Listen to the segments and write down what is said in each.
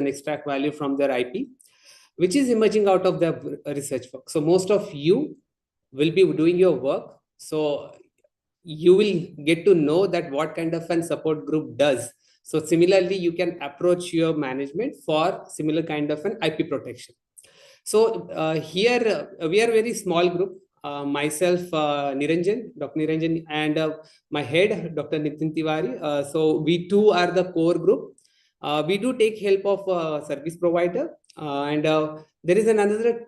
can extract value from their IP, which is emerging out of the research work. So most of you will be doing your work. So you will get to know that what kind of an support group does. So similarly, you can approach your management for similar kind of an IP protection. So here we are a very small group. Myself, Niranjan, Dr. Niranjan, and my head, Dr. Nitin Tiwari. So we two are the core group. We do take help of service provider, and there is another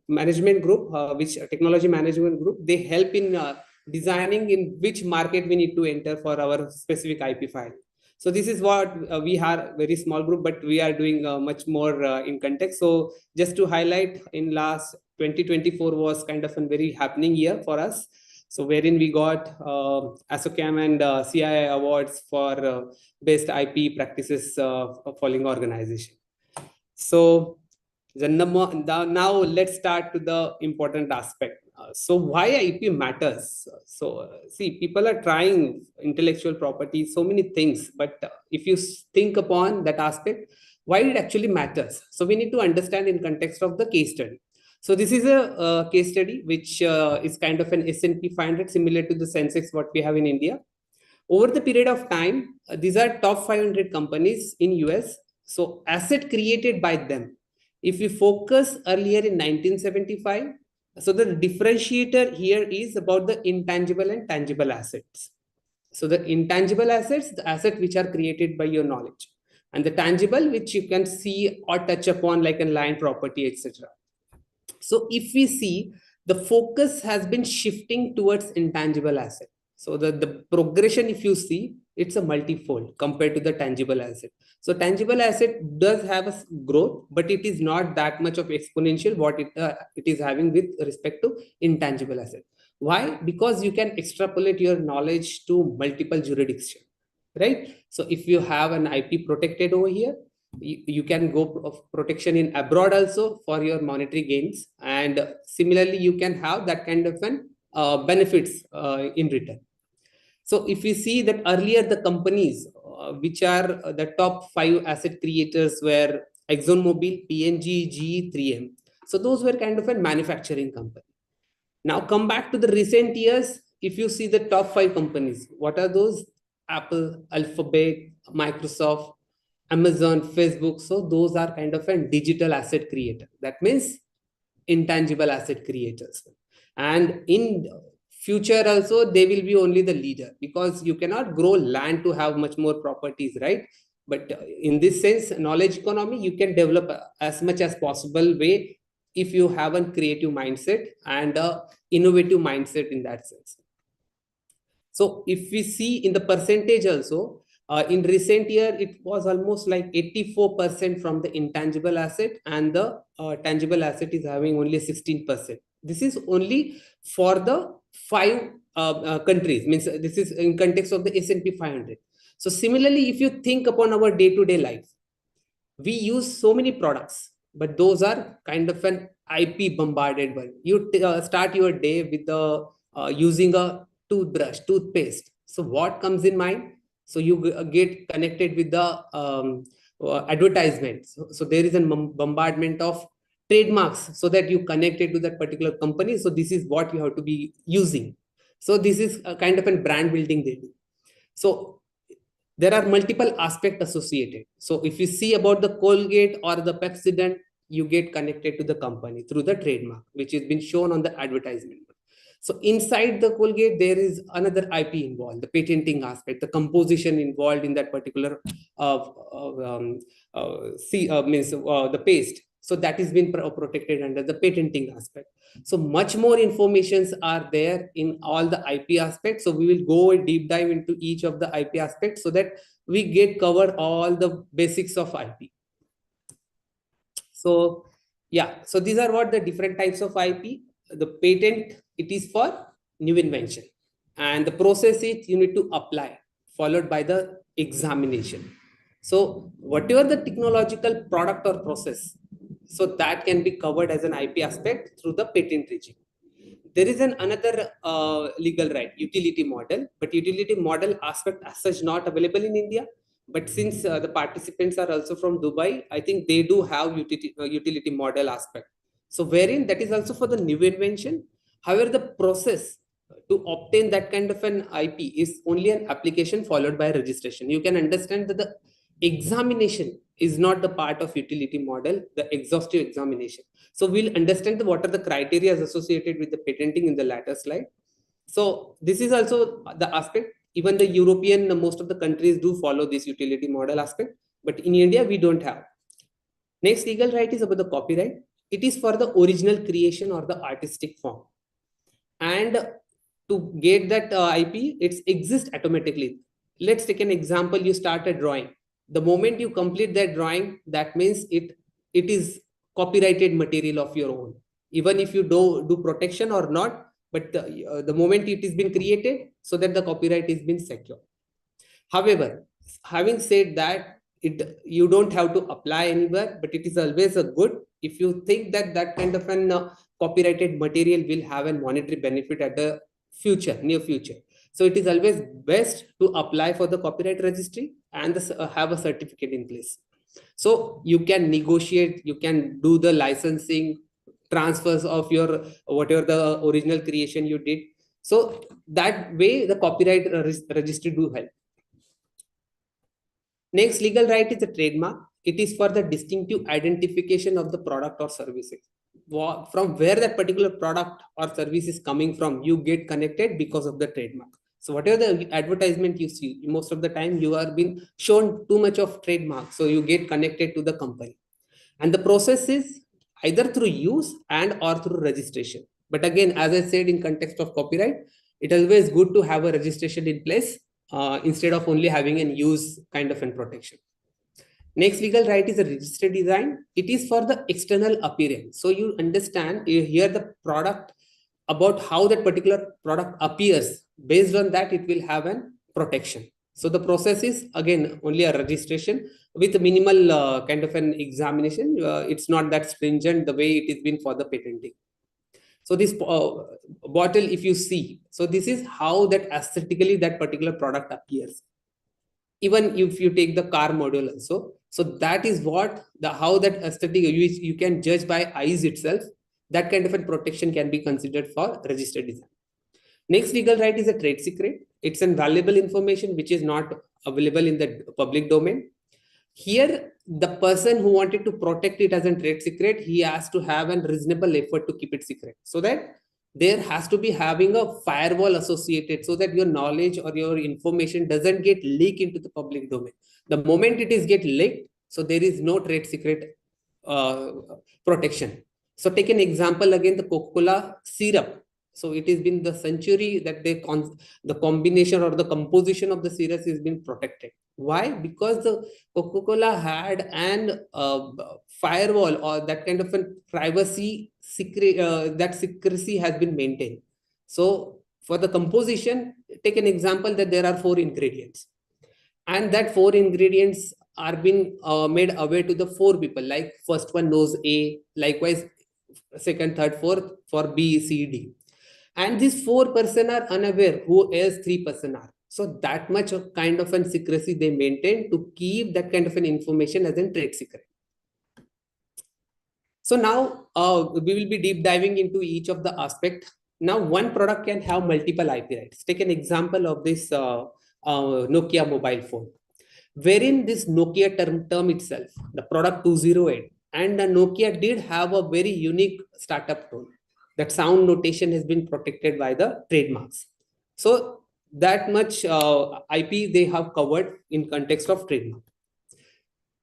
management group, which technology management group. They help in designing in which market we need to enter for our specific IP file. So this is what we are, very small group, but we are doing much more in context. So just to highlight, in last 2024 was kind of a very happening year for us. So wherein we got ASSOCHAM and CII awards for best IP practices following organization. So now let's start to the important aspect. So why IP matters? So see, people are trying intellectual property, so many things, but if you think upon that aspect, why it actually matters. So we need to understand in context of the case study. So this is a case study which is kind of an S&P 500, similar to the Sensex what we have in India. Over the period of time, these are top 500 companies in US. So asset created by them. If we focus earlier in 1975, so the differentiator here is about the intangible and tangible assets. So the intangible assets, the assets which are created by your knowledge, and the tangible which you can see or touch upon like a land, property, etc. So if we see, the focus has been shifting towards intangible asset. So the progression, if you see, it's a multifold compared to the tangible asset. So tangible asset does have a growth, but it is not that much of exponential what it is having with respect to intangible asset. Why? Because you can extrapolate your knowledge to multiple jurisdictions, right? So if you have an IP protected over here, you can go protection in abroad also for your monetary gains, and similarly you can have that kind of an benefits in return. So if we see that earlier the companies which are the top 5 asset creators were ExxonMobil, P&G, GE, 3M. So those were kind of a manufacturing company. Now come back to the recent years. If you see the top 5 companies, what are those? Apple, Alphabet, Microsoft, Amazon, Facebook. So those are kind of a digital asset creator. That means intangible asset creators. And in future also, they will be only the leader, because you cannot grow land to have much more properties, right? But in this sense, knowledge economy, you can develop as much as possible way if you have a creative mindset and a innovative mindset in that sense. So if we see in the percentage also, in recent year, it was almost like 84% from the intangible asset, and the tangible asset is having only 16%. This is only for the 5 countries, means this is in context of the S&P 500. So similarly, if you think upon our day-to-day life, we use so many products, but those are kind of an IP bombarded one. You start your day with the using a toothbrush, toothpaste. So what comes in mind? So you get connected with the advertisements. So there is a bombardment of trademarks, so that you connected to that particular company. So this is what you have to be using. So this is a kind of a brand building they do. So there are multiple aspects associated. So if you see about the Colgate or the Pepsodent, you get connected to the company through the trademark, which has been shown on the advertisement. So inside the Colgate, there is another IP involved, the patenting aspect, the composition involved in that particular the paste. So that has been protected under the patenting aspect. So much more informations are there in all the IP aspects. So we will go a deep dive into each of the IP aspects so that we get cover all the basics of IP. So yeah, so these are what the different types of IP. The patent, it is for new invention, and the process is you need to apply, followed by the examination. So whatever the technological product or process, so that can be covered as an IP aspect through the patent regime. There is another legal right, utility model, but utility model aspect as such not available in India. But since the participants are also from Dubai, I think they do have utility model aspect. So wherein that is also for the new invention. However, the process to obtain that kind of an IP is only an application followed by registration. You can understand that the examination is not the part of utility model, the exhaustive examination. So we'll understand what are the criteria associated with the patenting in the latter slide. So this is also the aspect. Even the European, most of the countries do follow this utility model aspect, but in India, we don't have. Next legal right is about the copyright. It is for the original creation or the artistic form. And to get that IP, it exists automatically. Let's take an example. You start a drawing. The moment you complete that drawing, that means it is copyrighted material of your own. Even if you do protection or not, but the moment it is been created, so that the copyright is been secure. However, having said that, you don't have to apply anywhere, but it is always a good if you think that that kind of an copyrighted material will have a monetary benefit at the near future. So it is always best to apply for the copyright registry and have a certificate in place. So you can negotiate, you can do the licensing, transfers of your whatever the original creation you did. So that way the copyright registry do help. Next legal right is a trademark. It is for the distinctive identification of the product or services. From where that particular product or service is coming from, you get connected because of the trademark. So whatever the advertisement you see, most of the time you are being shown too much of trademark. So you get connected to the company. And the process is either through use and or through registration. But again, as I said, in context of copyright, it is always good to have a registration in place instead of only having an use kind of an protection. Next legal right is a registered design. It is for the external appearance. So you understand, you hear the product about how that particular product appears. Based on that, it will have an protection. So the process is again only a registration with minimal kind of an examination. It's not that stringent the way it has been for the patenting. So this bottle, if you see, so this is how that aesthetically that particular product appears. Even if you take the car model also, so that is what how that aesthetic you can judge by eyes itself. That kind of a protection can be considered for registered design. Next legal right is a trade secret. It's an valuable information which is not available in the public domain. Here, the person who wanted to protect it as a trade secret, he has to have a reasonable effort to keep it secret. So that there has to be having a firewall associated so that your knowledge or your information doesn't get leaked into the public domain. The moment it is get leaked, so there is no trade secret protection. So take an example again, the Coca-Cola syrup. So it has been the century that the combination or the composition of the syrup has been protected. Why? Because the Coca-Cola had an firewall or that kind of a privacy secret, that secrecy has been maintained. So for the composition, take an example that there are 4 ingredients, and that 4 ingredients are being made aware to the 4 people. Like first one knows A, likewise second, third, fourth for B, C, D. And these 4 person are unaware who else 3 person are. So that much of kind of an secrecy they maintain to keep that kind of an information as a trade secret. So now we will be deep diving into each of the aspect. Now one product can have multiple IP rights. Take an example of this Nokia mobile phone, wherein this Nokia term itself, the product 208, and the Nokia did have a very unique startup tone. That sound notation has been protected by the trademarks. So that much IP they have covered in context of trademark.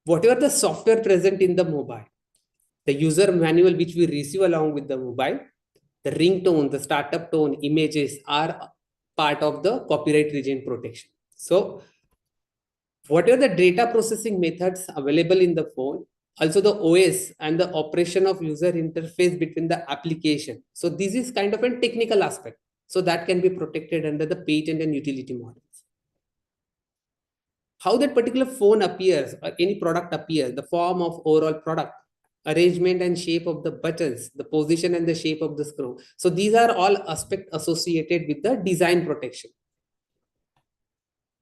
Whatever the software present in the mobile, the user manual which we receive along with the mobile, the ringtone, the startup tone, images are part of the copyright regime protection. So whatever the data processing methods available in the phone, also the OS and the operation of user interface between the application. So this is kind of a technical aspect. So that can be protected under the patent and utility models. How that particular phone appears or any product appears, the form of overall product, arrangement and shape of the buttons, the position and the shape of the screw. So these are all aspects associated with the design protection.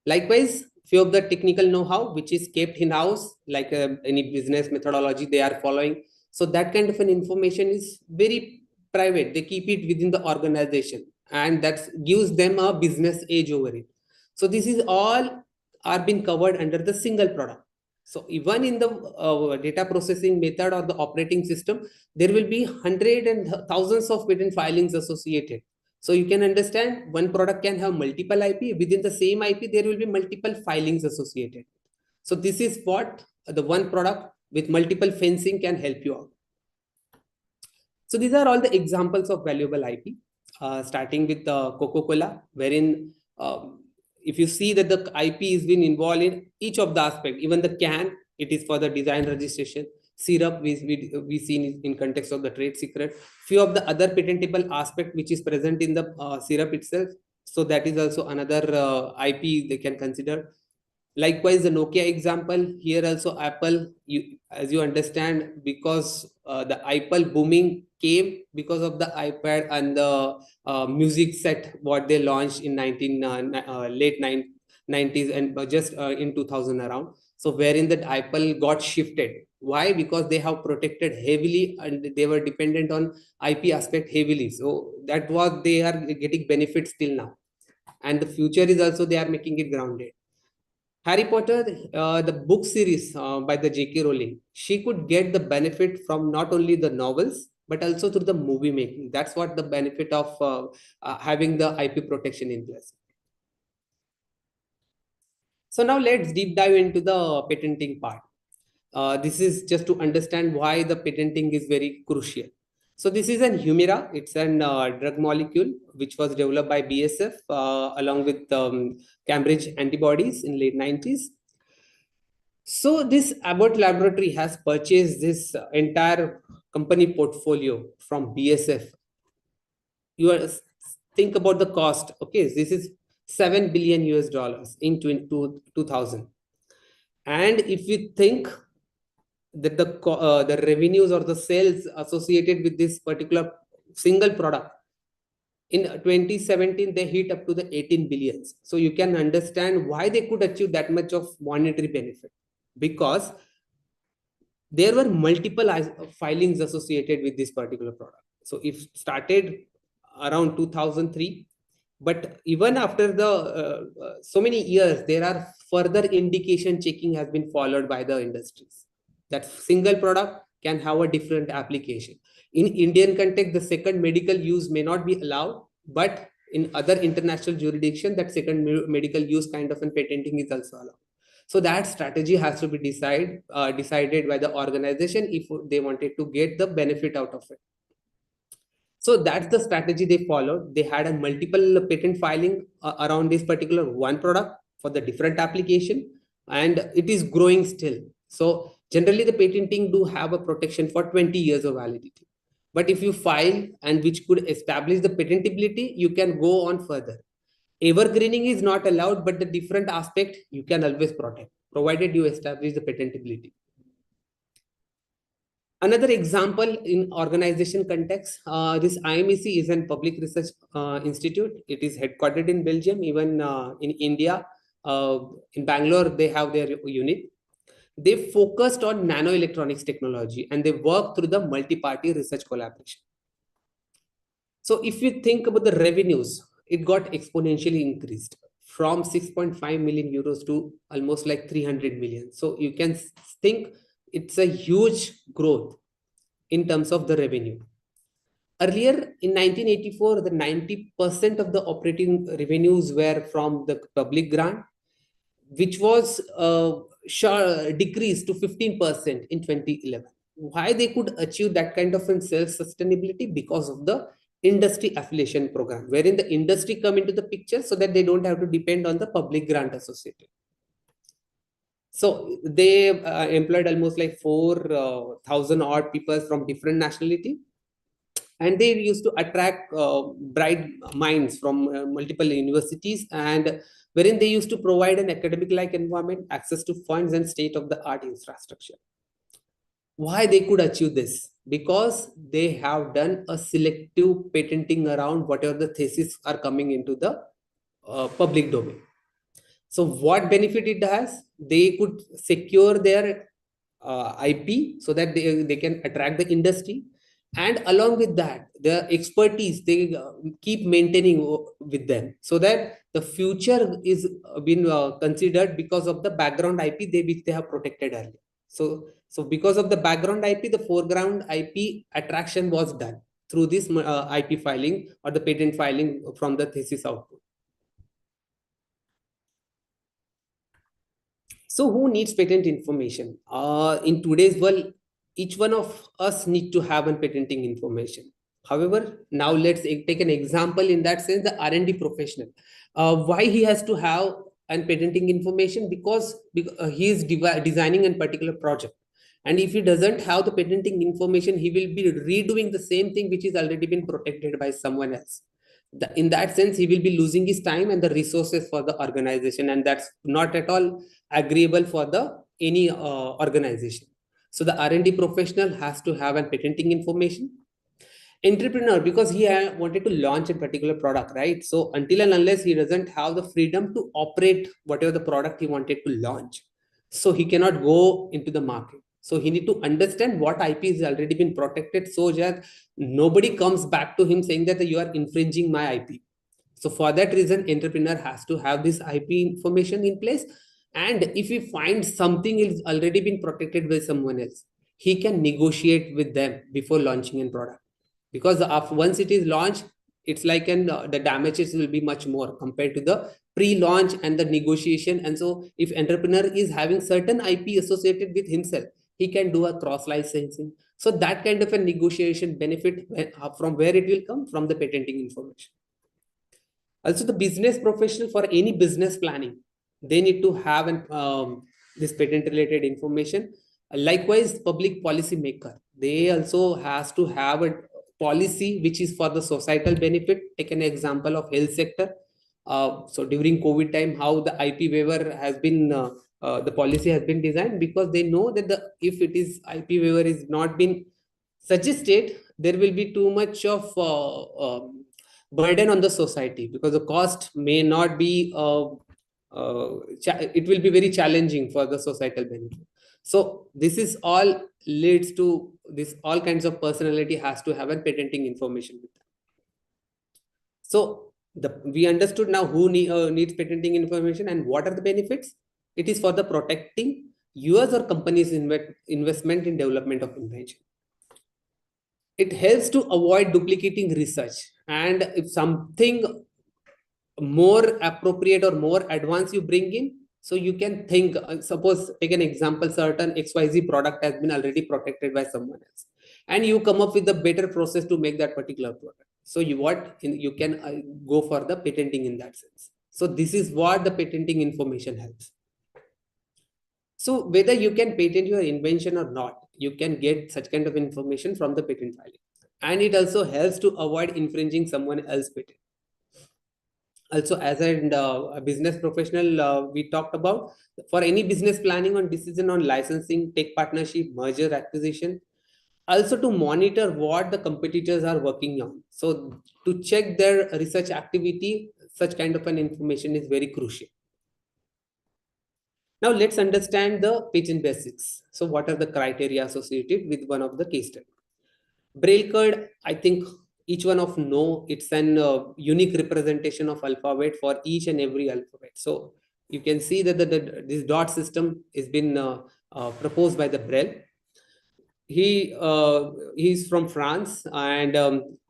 Likewise, few of the technical know-how which is kept in-house, like any business methodology they are following. So that kind of an information is very private. They keep it within the organization, and that gives them a business edge over it. So this is all are being covered under the single product. So even in the data processing method or the operating system, there will be hundred and thousands of patent filings associated. So you can understand one product can have multiple IP. Within the same IP, there will be multiple filings associated. So this is what the one product with multiple fencing can help you out. So these are all the examples of valuable IP, starting with Coca-Cola, wherein if you see that the IP is been involved in each of the aspect, even the can, it is for the design registration. Syrup, we see in context of the trade secret. Few of the other patentable aspect which is present in the syrup itself. So that is also another IP they can consider. Likewise, the Nokia example here also Apple, as you understand, because the Apple booming came because of the iPad and the music set what they launched in late 90s and just in 2000 around. So wherein that Apple got shifted. Why? Because they have protected heavily and they were dependent on IP aspect heavily. So that was they are getting benefits till now, and the future is also they are making it grounded. Harry Potter, the book series by the J.K. Rowling, she could get the benefit from not only the novels but also through the movie making. That's what the benefit of having the IP protection in place. So now let's deep dive into the patenting part. This is just to understand why the patenting is very crucial. So this is an Humira. It's an drug molecule which was developed by BSF along with Cambridge antibodies in late 90s. So this Abbott laboratory has purchased this entire company portfolio from BSF. You are, think about the cost. Okay, this is 7 billion US dollars in 2000. And if you think that the revenues or the sales associated with this particular single product in 2017 they hit up to the 18 billions. So you can understand why they could achieve that much of monetary benefit, because there were multiple filings associated with this particular product. So it started around 2003, but even after the so many years, there are further indication checking has been followed by the industries. That single product can have a different application. In Indian context, the second medical use may not be allowed, but in other international jurisdiction, that second medical use kind of a patenting is also allowed. So that strategy has to be decided by the organization if they wanted to get the benefit out of it. So that's the strategy they followed. They had a multiple patent filing around this particular one product for the different application, and it is growing still. So generally the patenting do have a protection for 20 years of validity. But if you file and which could establish the patentability, you can go on further. Evergreening is not allowed, but the different aspect you can always protect, provided you establish the patentability. Another example in organization context, this IMEC is a public research institute. It is headquartered in Belgium, even in India. In Bangalore, they have their unit. They focused on nanoelectronics technology and they work through the multi-party research collaboration. So if you think about the revenues, it got exponentially increased from 6.5 million euros to almost like 300 million. So you can think it's a huge growth in terms of the revenue. Earlier in 1984, the 90% of the operating revenues were from the public grant, which was decreased to 15% in 2011. Why they could achieve that kind of self-sustainability? Because of the industry affiliation program, wherein the industry come into the picture so that they don't have to depend on the public grant associated. So they employed almost like 4,000 odd people from different nationality, and they used to attract bright minds from multiple universities, and wherein they used to provide an academic like environment, access to funds and state of the art infrastructure. Why they could achieve this? Because they have done a selective patenting around whatever the thesis are coming into the public domain. So what benefit it has? They could secure their IP so that they can attract the industry. And along with that, the expertise they keep maintaining with them, so that the future is been considered because of the background IP which they have protected earlier. So because of the background IP, the foreground IP attraction was done through this IP filing or the patent filing from the thesis output. So who needs patent information? In today's world, each one of us need to have a patenting information. However, now let's take an example in that sense, the R&D professional. Why he has to have an patenting information? Because he is designing a particular project. And if he doesn't have the patenting information, he will be redoing the same thing which is already been protected by someone else. In that sense, he will be losing his time and the resources for the organization, and that's not at all agreeable for the any organization. So the R&D professional has to have a patenting information. Entrepreneur, because he wanted to launch a particular product, right? So until and unless he doesn't have the freedom to operate whatever the product he wanted to launch, so he cannot go into the market. So he need to understand what IP has already been protected, so that nobody comes back to him saying that you are infringing my IP. So for that reason, entrepreneur has to have this IP information in place. And if he finds something is already been protected by someone else, he can negotiate with them before launching a product. Because once it is launched, it's like the damages will be much more compared to the pre-launch and the negotiation. And so if entrepreneur is having certain IP associated with himself, he can do a cross licensing. So that kind of a negotiation benefit, from where it will come? From the patenting information. Also, the business professional, for any business planning, they need to have this patent related information. Likewise, public policy maker, they also has to have a policy which is for the societal benefit. Take an example of health sector. So during COVID time, how the IP waiver has been the policy has been designed, because they know that if it is IP waiver is not been suggested, there will be too much of burden on the society, because the cost may not be it will be very challenging for the societal benefit. So this is all leads to this, all kinds of personality has to have a patenting information with them. So we understood now who needs patenting information and what are the benefits. It is for the protecting yours or company's investment in development of invention. It helps to avoid duplicating research, and if something more appropriate or more advanced you bring in, so you can think, suppose take an example, certain XYZ product has been already protected by someone else, and you come up with a better process to make that particular product. So you can go for the patenting in that sense. So this is what the patenting information helps. So whether you can patent your invention or not, you can get such kind of information from the patent filing. And it also helps to avoid infringing someone else's patent. Also, as a business professional, we talked about, for any business planning on decision on licensing, tech partnership, merger, acquisition, also to monitor what the competitors are working on. So to check their research activity, such kind of an information is very crucial. Now let's understand the patent basics. So what are the criteria associated with one of the case study? Braille code, I think each one of know, it's an unique representation of alphabet for each and every alphabet. So you can see that this dot system has been proposed by the Braille. He's from France, and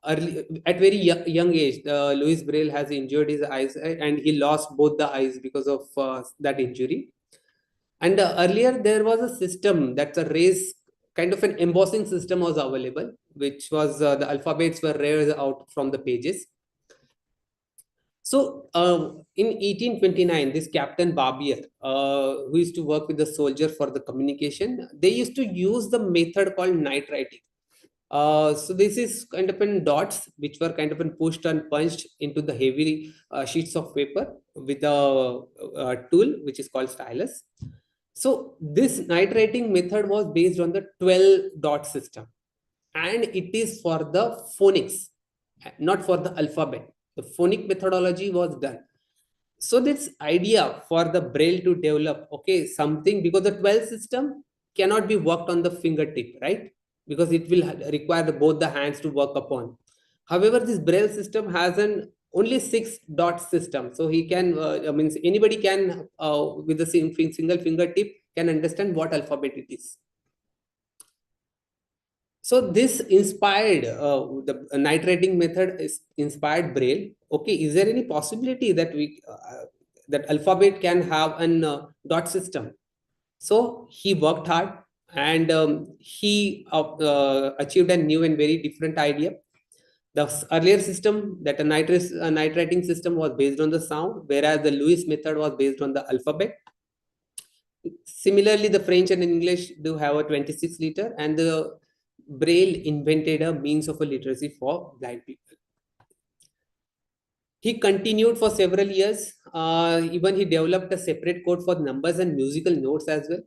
at very young age, Louis Braille has injured his eyes, and he lost both the eyes because of that injury. And earlier there was a system that's a raised kind of an embossing system was available, which was the alphabets were raised out from the pages. So in 1829, this Captain Barbier, who used to work with the soldier for the communication, they used to use the method called night writing. So this is kind of in dots, which were kind of in pushed and punched into the heavy sheets of paper with a tool, which is called stylus. So this night writing method was based on the 12 dot system, and it is for the phonics, not for the alphabet. The phonic methodology was done. So this idea for the braille to develop, okay, something, because the 12 system cannot be worked on the fingertip, right? Because it will require both the hands to work upon. However, this braille system has an only 6 dot system, so he can means anybody can with the single fingertip can understand what alphabet it is. So this inspired the night writing method is inspired braille. Okay, is there any possibility that we that alphabet can have an dot system? So he worked hard, and he achieved a new and very different idea. The earlier system, that a night writing system, was based on the sound, whereas the Lewis method was based on the alphabet. Similarly, the French and English do have a 26 liter, and the Braille invented a means of a literacy for blind people. He continued for several years. Even he developed a separate code for numbers and musical notes as well.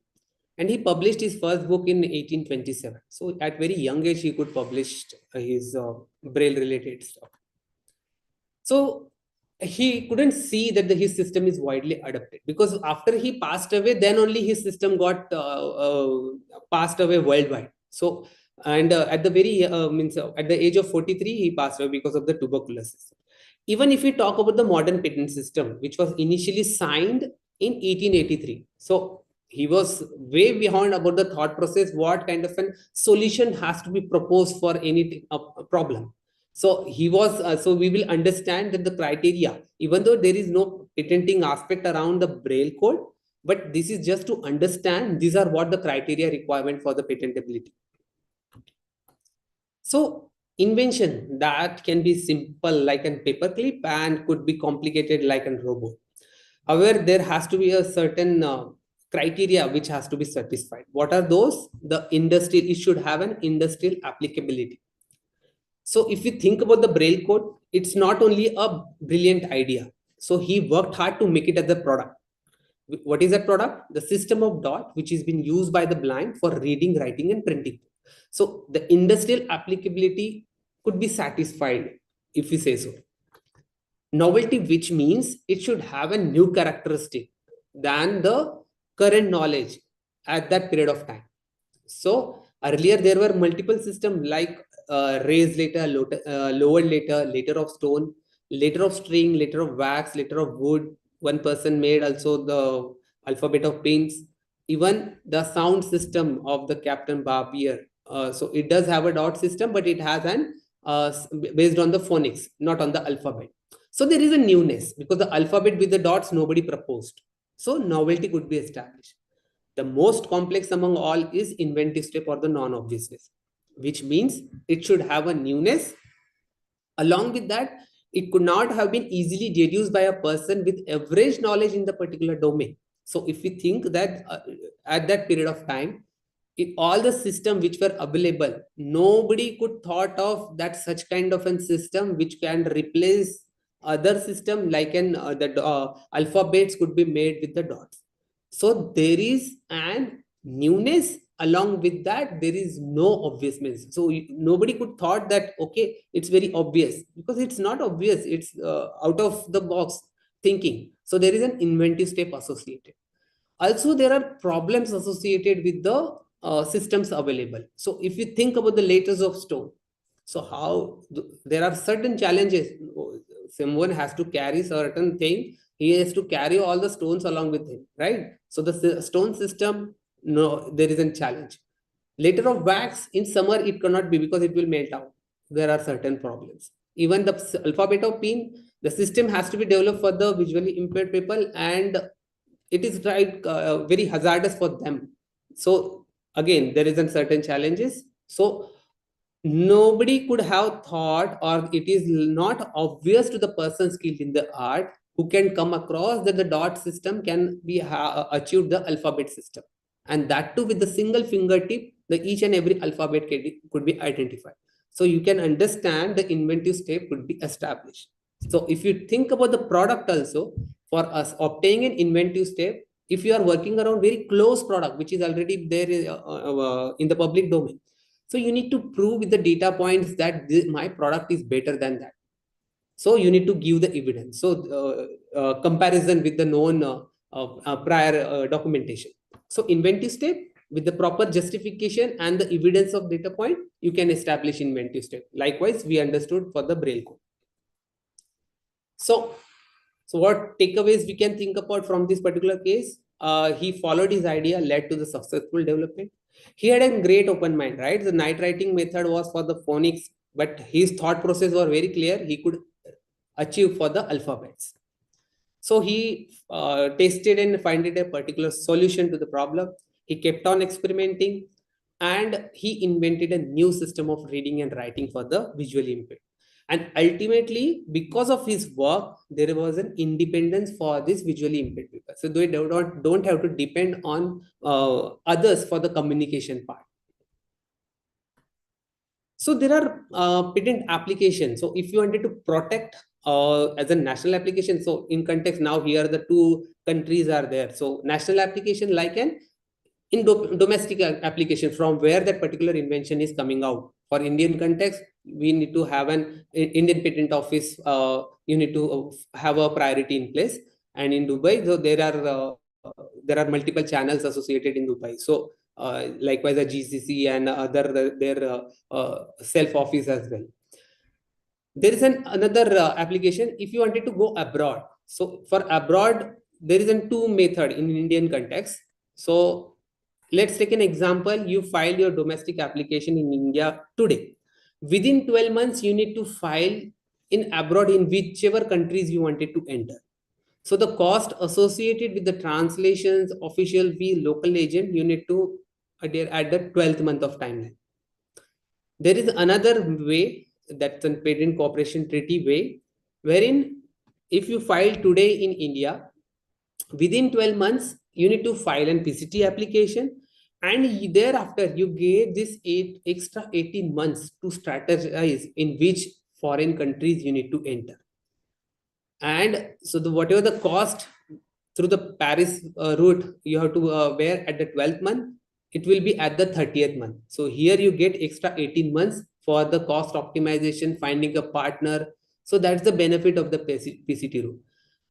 And he published his first book in 1827. So at very young age, he could publish his Braille related stuff. So he couldn't see that his system is widely adopted, because after he passed away, then only his system got passed away worldwide. So, and at the very means at the age of 43, he passed away because of the tuberculosis. Even if we talk about the modern patent system, which was initially signed in 1883, so he was way behind about the thought process, what kind of a solution has to be proposed for any problem. So he was, so we will understand that the criteria, even though there is no patenting aspect around the Braille code, but this is just to understand these are what the criteria requirement for the patentability. So invention that can be simple like a paperclip and could be complicated like a robot. However, there has to be a certain criteria which has to be satisfied. What are those? The industrial, it should have an industrial applicability. So if you think about the Braille code, it's not only a brilliant idea. So he worked hard to make it as a product. What is that product? The system of dot, which is being used by the blind for reading, writing, and printing. So the industrial applicability could be satisfied if we say so. Novelty, which means it should have a new characteristic than the current knowledge at that period of time. So earlier there were multiple systems like raised letter, lowered letter, letter of stone, letter of string, letter of wax, letter of wood. One person made also the alphabet of pins. Even the sound system of the Captain Barbier. So it does have a dot system, but it has an based on the phonics, not on the alphabet. So there is a newness because the alphabet with the dots nobody proposed. So novelty could be established. The most complex among all is inventive step or the non-obviousness, which means it should have a newness. Along with that, it could not have been easily deduced by a person with average knowledge in the particular domain. So if we think that at that period of time, all the system which were available, nobody could thought of that such kind of a system which can replace other system like an the alphabets could be made with the dots. So there is an newness. Along with that, there is no obviousness. So nobody could thought that okay, it's very obvious, because it's not obvious. It's out of the box thinking. So there is an inventive step associated. Also, there are problems associated with the systems available. So if you think about the letters of stone, so how there are certain challenges. Someone has to carry certain thing. He has to carry all the stones along with him, right? So the stone system, no, there is a challenge. Letter of wax in summer it cannot be because it will melt out. There are certain problems. Even the alphabet of pin, the system has to be developed for the visually impaired people, and it is right very hazardous for them. So again, there is a certain challenges. So nobody could have thought, or it is not obvious to the person skilled in the art who can come across that the dot system can be achieved the alphabet system, and that too with the single fingertip, the each and every alphabet could be identified. So you can understand the inventive step could be established. So if you think about the product also, for us obtaining an inventive step, if you are working around very close product which is already there in the public domain, so you need to prove with the data points that my product is better than that. So you need to give the evidence. So comparison with the known prior documentation. So inventive step, with the proper justification and the evidence of data point, you can establish inventive step. Likewise, we understood for the Braille code. So, what takeaways we can think about from this particular case? He followed his idea, led to the successful development. He had a great open mind, right? The night writing method was for the phonics, but his thought process was very clear. He could achieve for the alphabets. So he tested and found a particular solution to the problem. He kept on experimenting, and he invented a new system of reading and writing for the visually impaired. And ultimately, because of his work, there was an independence for this visually impaired people. So they don't have to depend on others for the communication part. So there are patent applications. So if you wanted to protect as a national application, so in context now here the two countries are there. So national application like an domestic application from where that particular invention is coming out. For Indian context, we need to have an Indian patent office. You need to have a priority in place. And in Dubai, so there are multiple channels associated in Dubai. So likewise, a GCC and other their self office as well. There is another application if you wanted to go abroad. So for abroad, there is a two method in Indian context. So let's take an example. You file your domestic application in India today. Within 12 months, you need to file in abroad in whichever countries you wanted to enter. So the cost associated with the translations, official fee, local agent, you need to adhere at the 12th month of timeline. There is another way, that's a patent cooperation treaty way, wherein if you file today in India, within 12 months, you need to file an PCT application, and thereafter you get this extra 18 months to strategize in which foreign countries you need to enter. And so whatever the cost through the Paris route you have to bear at the 12th month, it will be at the 30th month. So here you get extra 18 months for the cost optimization, finding a partner. So that's the benefit of the PCT route.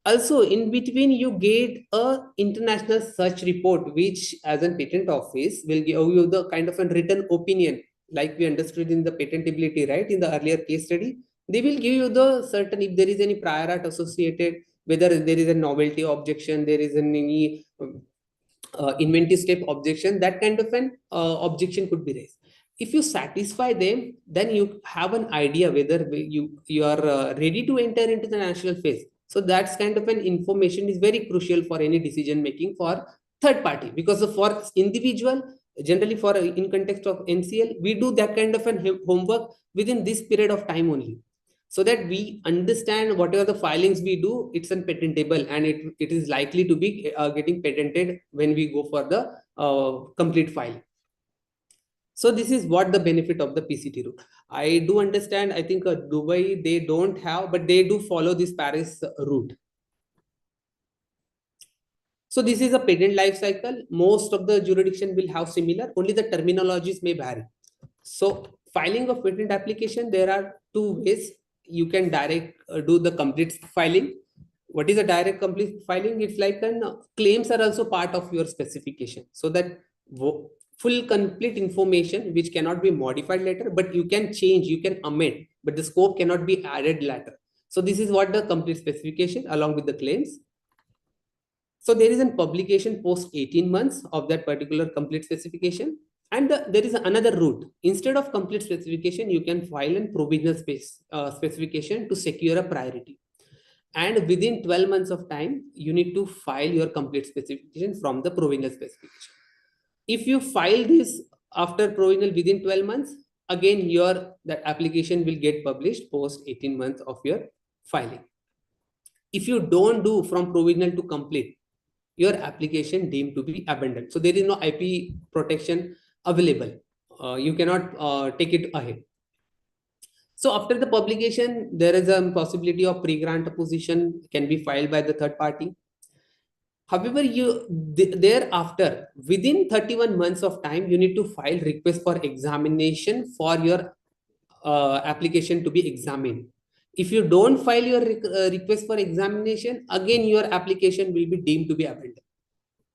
Also, in between, you get a international search report, which as a patent office will give you the kind of a written opinion, like we understood in the patentability, right? In the earlier case study, they will give you the certain, if there is any prior art associated, whether there is a novelty objection, there is any inventive step objection, that kind of an objection could be raised. If you satisfy them, then you have an idea whether you are ready to enter into the national phase. So that's kind of an information is very crucial for any decision making for third party, because for individual, generally for in context of NCL, we do that kind of an homework within this period of time only, so that we understand whatever the filings we do, it's unpatentable, and it is likely to be getting patented when we go for the complete file. So this is what the benefit of the PCT route. I do understand, I think Dubai, they don't have, but they do follow this Paris route. So this is a patent life cycle. Most of the jurisdiction will have similar, only the terminologies may vary. So filing of patent application, there are two ways. You can direct do the complete filing. What is a direct complete filing? It's like claims are also part of your specification, so that full complete information which cannot be modified later, but you can change, you can amend, but the scope cannot be added later. So this is what the complete specification along with the claims. So there is a publication post 18 months of that particular complete specification. And there is another route. Instead of complete specification, you can file a provisional specification to secure a priority. And within 12 months of time, you need to file your complete specification from the provisional specification. If you file this after provisional within 12 months, again, that application will get published post 18 months of your filing. If you don't do from provisional to complete, your application deemed to be abandoned. So there is no IP protection available. You cannot take it ahead. So after the publication, there is a possibility of pre-grant opposition can be filed by the third party. However, thereafter, within 31 months of time, you need to file request for examination for your application to be examined. If you don't file your request for examination, again your application will be deemed to be abandoned.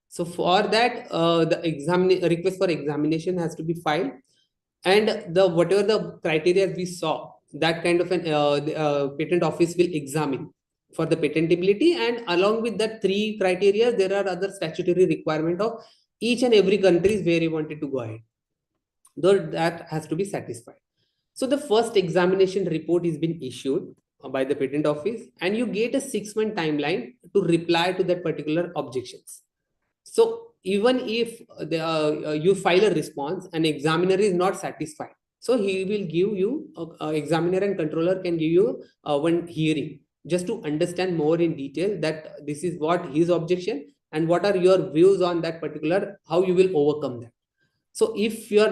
So for that, the request for examination has to be filed, and the whatever the criteria we saw, that kind of an the, patent office will examine for the patentability, and along with that three criteria, there are other statutory requirement of each and every countries where you wanted to go ahead. Though that has to be satisfied. So the first examination report is been issued by the patent office, and you get a 6-month timeline to reply to that particular objections. So even if you file a response, an examiner is not satisfied, so he will give you examiner and controller can give you one hearing just to understand more in detail that this is what his objection and what are your views on that particular, how you will overcome that. So if your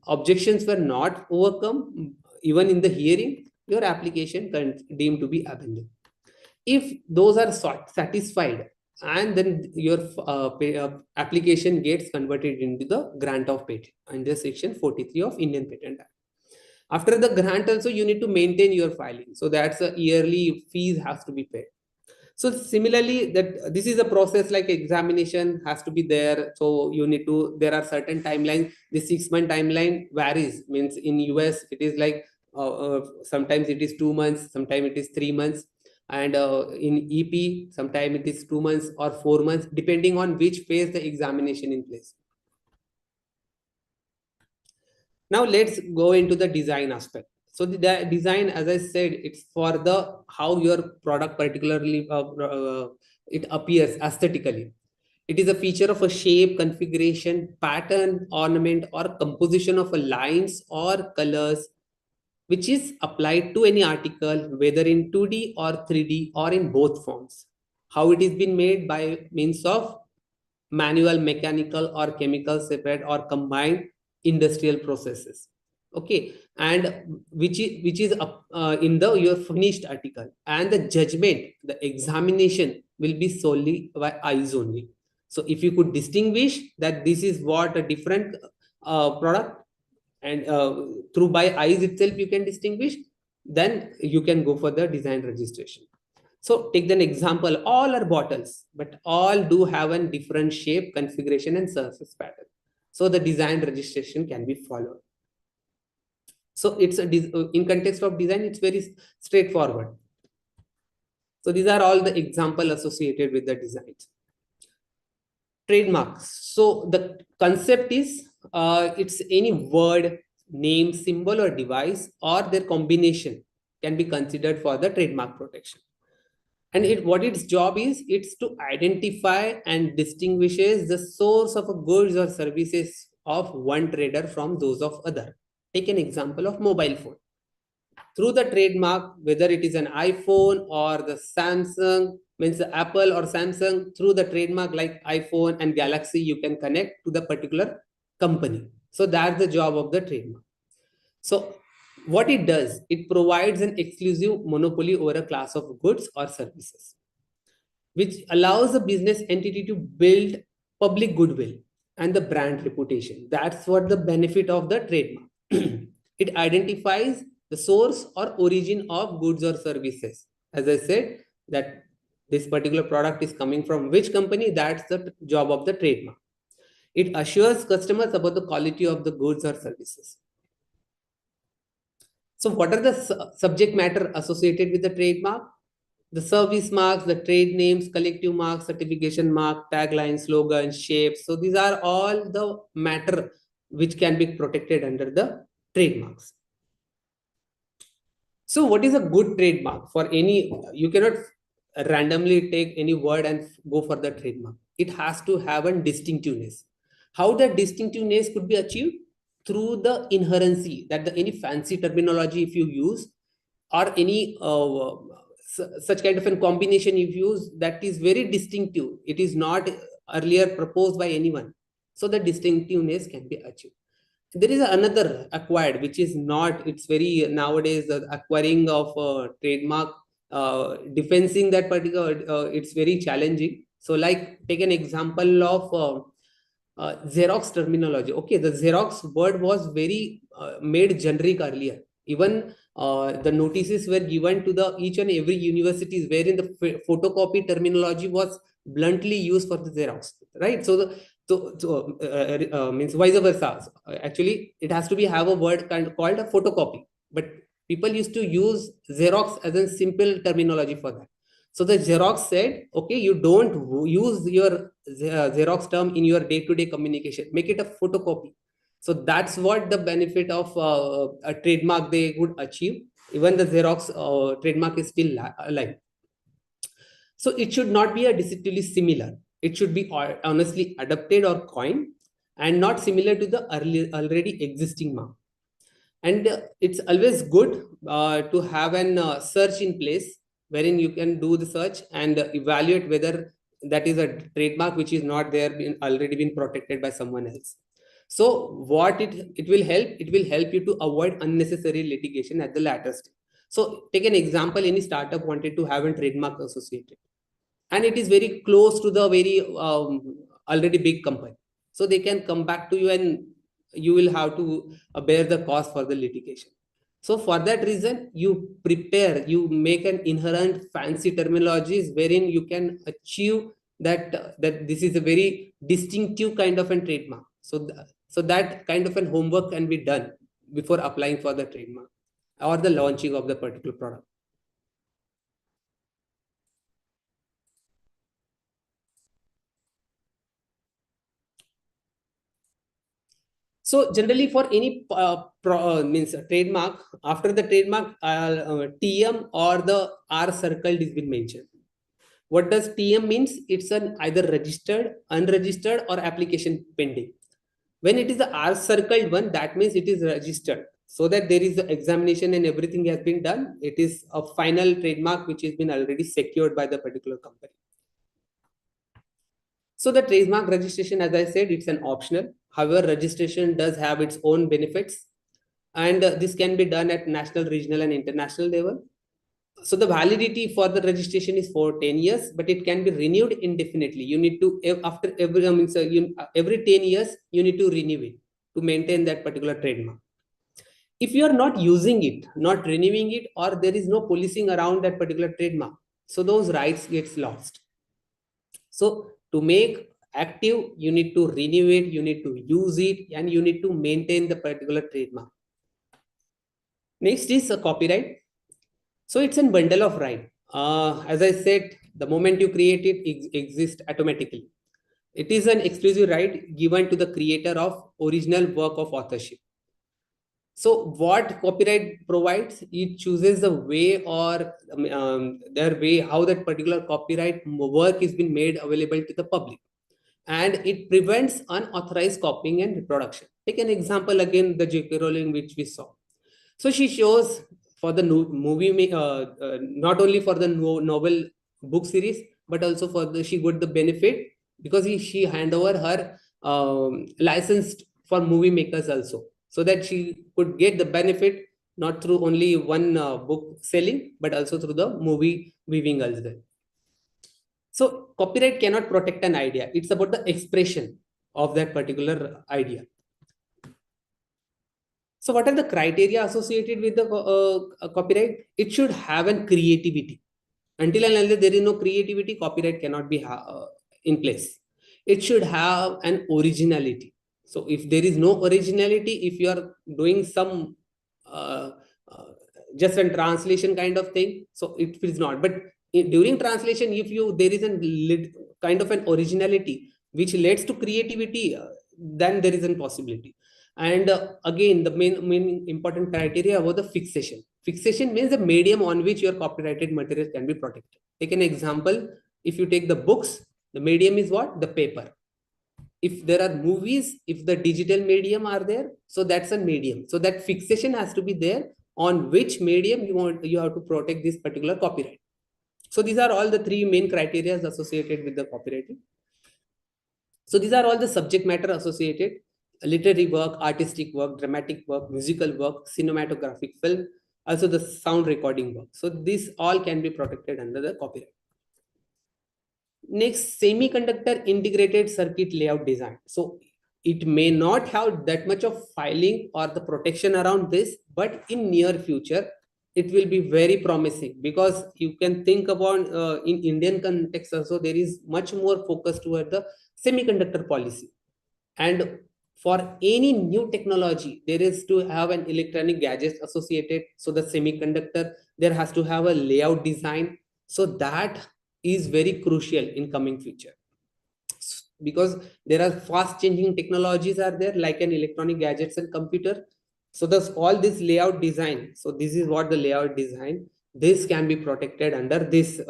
objections were not overcome, even in the hearing, your application deemed to be abandoned. If those are satisfied, and then your application gets converted into the grant of patent under section 43 of Indian Patent Act. After the grant also, you need to maintain your filing. So that's a yearly fees has to be paid. So similarly, that this is a process like examination has to be there. So you need to, there are certain timelines. The 6-month timeline varies. Means in US it is like sometimes it is 2 months, sometimes it is 3 months, and in EP sometimes it is 2 months or 4 months, depending on which phase the examination in place. Now let's go into the design aspect. So the design, as I said, it's for the how your product particularly it appears aesthetically. It is a feature of a shape, configuration, pattern, ornament, or composition of a lines or colors, which is applied to any article, whether in 2D or 3D or in both forms. How it is been made by means of manual, mechanical, or chemical separate or combined industrial processes. Okay, and which is in the your finished article, and the judgment, the examination will be solely by eyes only. So if you could distinguish that this is what a different product, and through by eyes itself you can distinguish, then you can go for the design registration. So take an example, all are bottles, but all do have a different shape, configuration, and surface pattern. So the design registration can be followed. So it's in context of design, it's very straightforward. So these are all the example associated with the designs. Trademarks. So the concept is it's any word, name, symbol, or device, or their combination can be considered for the trademark protection. And what its job is, it's to identify and distinguishes the source of a goods or services of one trader from those of other. Take an example of mobile phone. Through the trademark, whether it is an iPhone or the Samsung, means the Apple or Samsung, through the trademark like iPhone and Galaxy, you can connect to the particular company. So that's the job of the trademark. So what it does, it provides an exclusive monopoly over a class of goods or services, which allows a business entity to build public goodwill and the brand reputation. That's what the benefit of the trademark. It identifies the source or origin of goods or services. As I said, that this particular product is coming from which company, that's the job of the trademark. It assures customers about the quality of the goods or services. So what are the subject matter associated with the trademark? The service marks, the trade names, collective marks, certification mark, tagline, slogan, shapes. So these are all the matter which can be protected under the trademarks. So what is a good trademark for any? You cannot randomly take any word and go for the trademark. It has to have a distinctiveness. How that distinctiveness could be achieved? Through the inherency, that any fancy terminology if you use, or any such kind of a combination if you use, that is very distinctive. It is not earlier proposed by anyone. So the distinctiveness can be achieved. There is another acquired, which is not, it's very nowadays the acquiring of trademark, defending that particular, it's very challenging. So like take an example of Xerox terminology. Okay, the Xerox word was very made generic earlier. Even the notices were given to the each and every universities, wherein the photocopy terminology was bluntly used for the Xerox, right? So the means vice versa. Actually, it has to be have a word called a photocopy, but people used to use Xerox as a simple terminology for that. So the Xerox said, okay, you don't use your Xerox term in your day-to-day communication. Make it a photocopy. So that's what the benefit of a trademark they would achieve. Even the Xerox trademark is still alive. So it should not be a distinctly similar. It should be honestly adapted or coined and not similar to the already existing mark. And it's always good to have an search in place wherein you can do the search and evaluate whether that is a trademark which is not there, been already been protected by someone else. So what it will help, it will help you to avoid unnecessary litigation at the latter stage. So take an example, any startup wanted to have a trademark associated and it is very close to the very already big company, so they can come back to you and you will have to bear the cost for the litigation. So for that reason, you prepare, you make an inherent fancy terminologies wherein you can achieve that that this is a very distinctive kind of a trademark. So so that kind of an homework can be done before applying for the trademark or the launching of the particular product. So generally for any means trademark, after the trademark, TM or the R circled is been mentioned. What does TM means? It's an either registered, unregistered or application pending. When it is the R circled one, that means it is registered. So that there is the examination and everything has been done. It is a final trademark which has been already secured by the particular company. So the trademark registration, as I said, it's an optional. However, registration does have its own benefits, and this can be done at national, regional, and international level. So the validity for the registration is for 10 years, but it can be renewed indefinitely. You need to after every every 10 years you need to renew it to maintain that particular trademark. If you are not using it, not renewing it, or there is no policing around that particular trademark, so those rights gets lost. So to make active, you need to renew it, you need to use it, and you need to maintain the particular trademark. Next is a copyright. So it's a bundle of right. As I said, the moment you create it, it exists automatically. It is an exclusive right given to the creator of original work of authorship. So what copyright provides, it chooses the way or their way how that particular copyright work is being made available to the public, and it prevents unauthorized copying and reproduction. Take an example again, the J.K. Rowling which we saw. So she shows for the movie, not only for the novel book series, but also for the she got the benefit because she hand over her licensed for movie makers also, so that she could get the benefit not through only one book selling, but also through the movie weaving as well. So copyright cannot protect an idea. It's about the expression of that particular idea. So what are the criteria associated with the copyright? It should have an creativity. Until and unless there is no creativity, copyright cannot be in place. It should have an originality. So if there is no originality, if you are doing some uh, uh, just a translation kind of thing, so it is not. But during translation, if you there is a kind of an originality which leads to creativity, then there is a possibility. And again, the main important criteria about the fixation. Fixation means the medium on which your copyrighted material can be protected. Take an example. If you take the books, the medium is what? The paper. If there are movies, if the digital medium are there, so that's a medium. So that fixation has to be there on which medium you have to protect this particular copyright. So these are all the three main criteria associated with the copywriting. So these are all the subject matter associated: literary work, artistic work, dramatic work, musical work, cinematographic film, also the sound recording work. So these all can be protected under the copyright. Next, semiconductor integrated circuit layout design. So it may not have that much of filing or the protection around this, but in near future it will be very promising, because you can think about in Indian context also there is much more focus toward the semiconductor policy. And for any new technology there is to have an electronic gadget associated, so the semiconductor there has to have a layout design. So that is very crucial in coming future, because there are fast changing technologies are there like an electronic gadgets and computer. So that's all this layout design, so this is what the layout design, this can be protected under this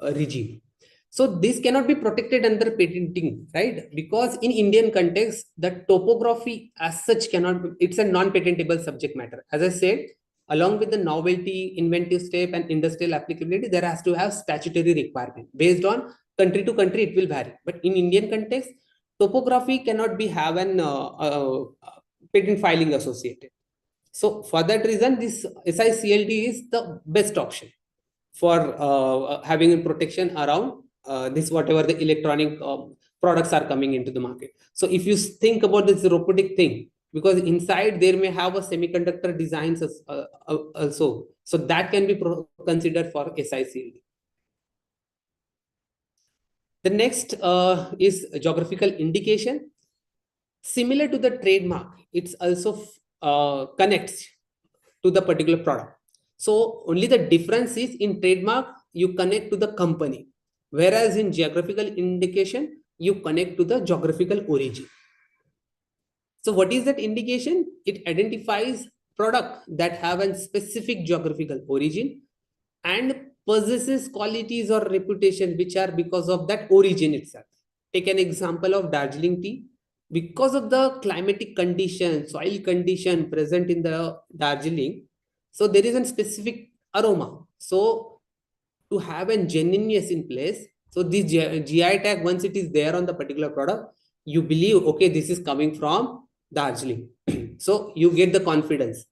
regime. So this cannot be protected under patenting, right? Because in Indian context the topography as such cannot be, it's a non-patentable subject matter. As I said, along with the novelty, inventive step and industrial applicability, there has to have statutory requirement. Based on country to country it will vary, but in Indian context topography cannot be have an patent filing associated. So for that reason this SICLD is the best option for having a protection around this whatever the electronic products are coming into the market. So if you think about this robotic thing, because inside there may have a semiconductor designs also, so that can be considered for SICLD. The next is geographical indication. Similar to the trademark, it's also connects to the particular product. So only the difference is in trademark, you connect to the company, whereas in geographical indication, you connect to the geographical origin. So what is that indication? It identifies product that have a specific geographical origin and possesses qualities or reputation which are because of that origin itself. Take an example of Darjeeling tea. Because of the climatic condition, soil condition present in the Darjeeling, so there is a specific aroma. So to have a genuineness in place, so this GI tag, once it is there on the particular product, you believe, okay, this is coming from Darjeeling. So you get the confidence,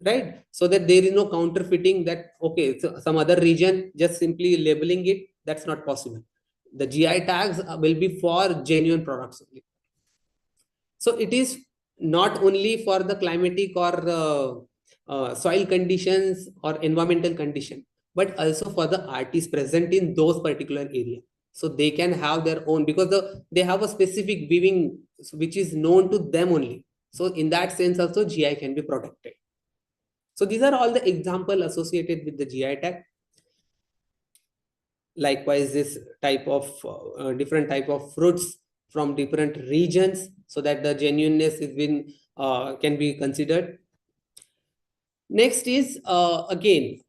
right? So that there is no counterfeiting, that okay, so some other region just simply labeling it, that's not possible. The GI tags will be for genuine products only. So it is not only for the climatic or soil conditions or environmental condition, but also for the artists present in those particular area. So they can have their own, because they have a specific weaving which is known to them only. So in that sense also GI can be protected. So these are all the example associated with the GI tag. Likewise, this type of different type of fruits from different regions, so that the genuineness is been can be considered. Next is again,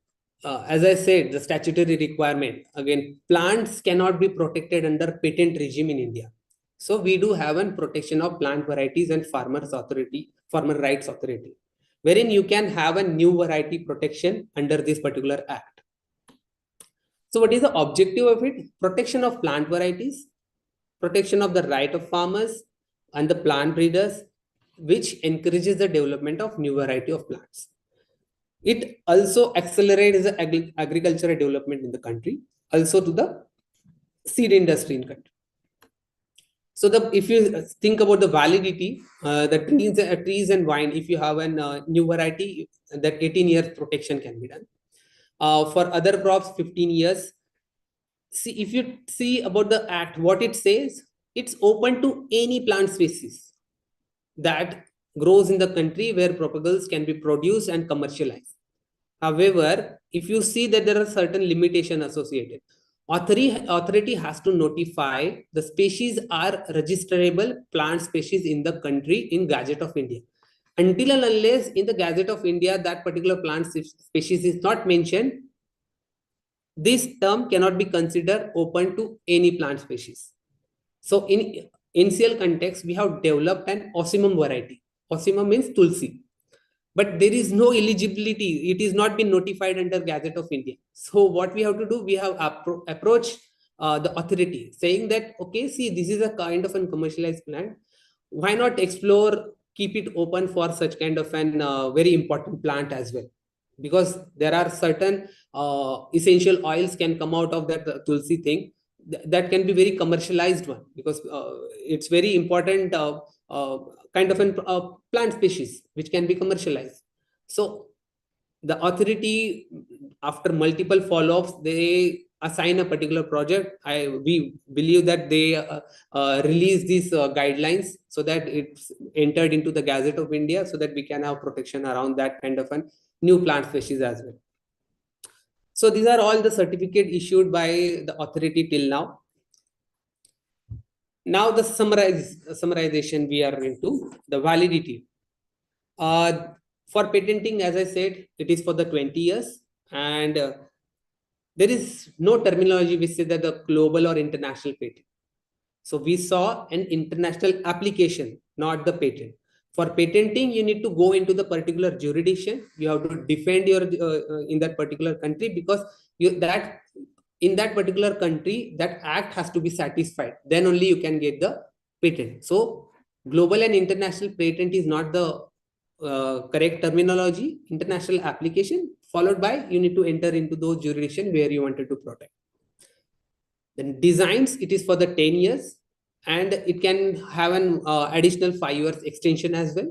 as I said, the statutory requirement. Again, plants cannot be protected under patent regime in India. So we do have a protection of plant varieties and farmer rights authority, wherein you can have a new variety protection under this particular act. So what is the objective of it? Protection of plant varieties, protection of the right of farmers and the plant breeders, which encourages the development of new variety of plants. It also accelerates the agricultural development in the country, also to the seed industry in country. So if you think about the validity, the trees and wine, if you have a new variety, that 18 years protection can be done. For other crops, 15 years. See, if you see about the act, what it says, it's open to any plant species that grows in the country where propagules can be produced and commercialized. However, if you see that there are certain limitations associated, authority has to notify the species are registerable plant species in the country in Gazette of India. Until and unless in the Gazette of India that particular plant species is not mentioned, this term cannot be considered open to any plant species. So in NCL context, we have developed an Ocimum variety. Ocimum means Tulsi. But there is no eligibility. It is not been notified under Gazette of India. So what we have to do, we have approached the authority saying that, okay, see, this is a kind of a commercialized plant. Why not explore, keep it open for such kind of an very important plant as well? Because there are certain essential oils can come out of that Tulsi thing, that can be very commercialized one, because it's very important kind of a plant species which can be commercialized. So the authority, after multiple follow-ups, they assign a particular project. We believe that they release these guidelines so that it's entered into the Gazette of India, so that we can have protection around that kind of a new plant species as well. So these are all the certificate issued by the authority till now. Now the summarization we are into the validity. For patenting, as I said, it is for the 20 years, and there is no terminology which says that the global or international patent. So we saw an international application, not the patent. For patenting, you need to go into the particular jurisdiction. You have to defend your in that particular country, because that in that particular country, that act has to be satisfied. Then only you can get the patent. So global and international patent is not the correct terminology. International application, followed by you need to enter into those jurisdiction where you wanted to protect. Then designs, it is for the 10 years, and it can have an additional 5 years extension as well.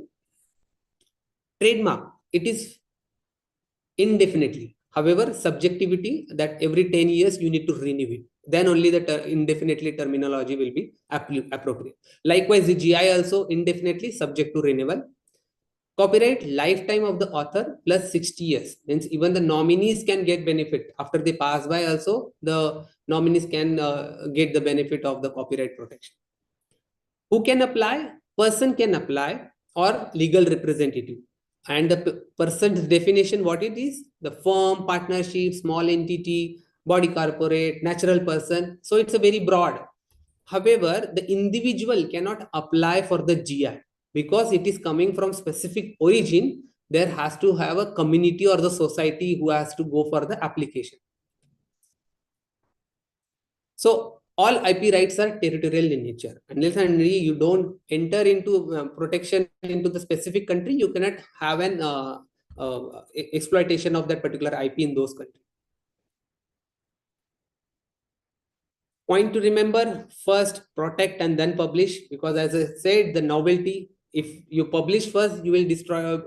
Trademark, it is indefinitely. However, subjectivity, that every 10 years you need to renew it. Then only the indefinitely terminology will be appropriate. Likewise, the GI also indefinitely subject to renewal. Copyright, lifetime of the author plus 60 years. Means even the nominees can get benefit. After they pass by also, the nominees can get the benefit of the copyright protection. Who can apply? Person can apply, or legal representative. And the person's definition, what it is? The firm, partnership, small entity, body corporate, natural person. So it's a very broad. However, the individual cannot apply for the GI, because it is coming from specific origin. There has to have a community or the society who has to go for the application. So all IP rights are territorial in nature. Unless and you don't enter into protection into the specific country, you cannot have an exploitation of that particular IP in those countries. Point to remember: first protect and then publish, because as I said, the novelty, if you publish first, you will destroy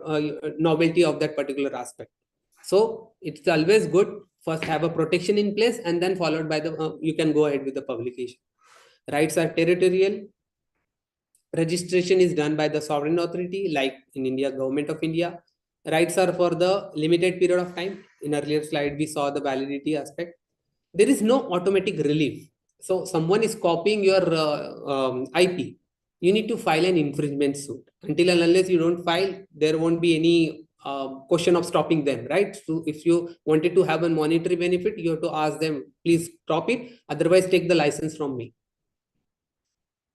novelty of that particular aspect. So it's always good first have a protection in place, and then followed by the you can go ahead with the publication. Rights are territorial. Registration is done by the sovereign authority, like in India, Government of India. Rights are for the limited period of time. In earlier slide, we saw the validity aspect. There is no automatic relief. So someone is copying your IP. You need to file an infringement suit. Until and unless you don't file, there won't be any question of stopping them, right? So if you wanted to have a monetary benefit, you have to ask them, please stop it. Otherwise, take the license from me.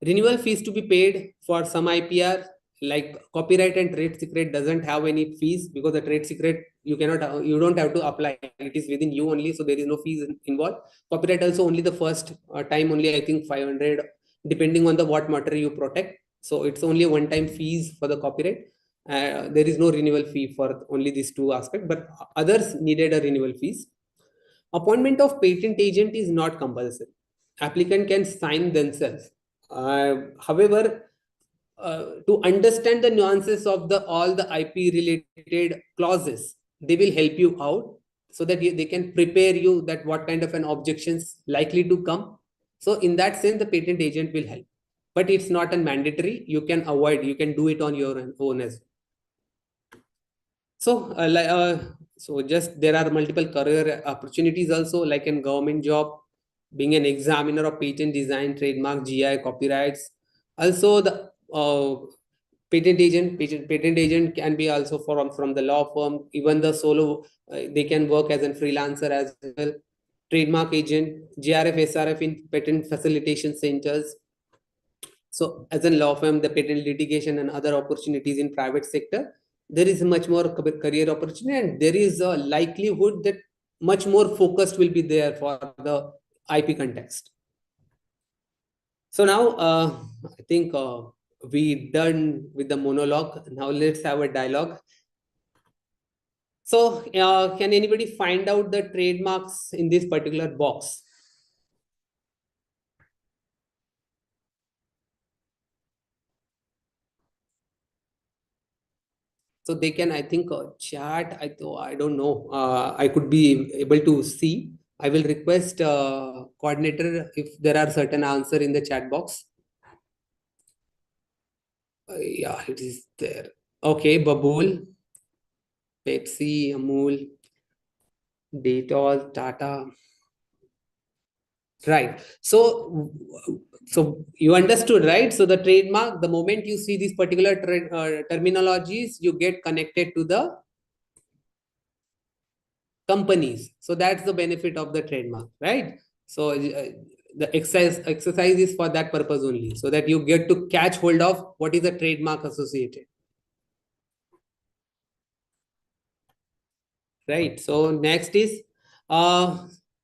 Renewal fees to be paid for some IPR, like copyright and trade secret doesn't have any fees, because the trade secret you cannot, you don't have to apply. It is within you only, so there is no fees involved. Copyright also only the first time only, I think 500, depending on the what matter you protect. So it's only a one-time fees for the copyright. There is no renewal fee for only these two aspects, but others needed a renewal fees. Appointment of patent agent is not compulsory. Applicant can sign themselves. However, to understand the nuances of the all the IP related clauses, they will help you out, so that they can prepare you that what kind of an objections likely to come. So in that sense, the patent agent will help, but it's not a mandatory. You can avoid. You can do it on your own as well. So just there are multiple career opportunities also, like in government job, being an examiner of patent design, trademark, GI, copyrights. Also the patent agent can be also from the law firm. Even the solo, they can work as a freelancer as well. Trademark agent, GRF, SRF in patent facilitation centers. So as a law firm, the patent litigation and other opportunities in private sector, there is much more career opportunity, and there is a likelihood that much more focused will be there for the IP context. So now I think we done with the monologue. Now let's have a dialogue. So can anybody find out the trademarks in this particular box? So they can, I think, chat. I don't know. I could be able to see. I will request coordinator if there are certain answer in the chat box. Yeah, it is there. Okay, Babool, Pepsi, Amul, Dettol, Tata. Right. So you understood, right? So the trademark, the moment you see these particular terminologies, you get connected to the companies. So that's the benefit of the trademark, right? So the exercise is for that purpose only, so that you get to catch hold of what is a trademark associated, right? So next is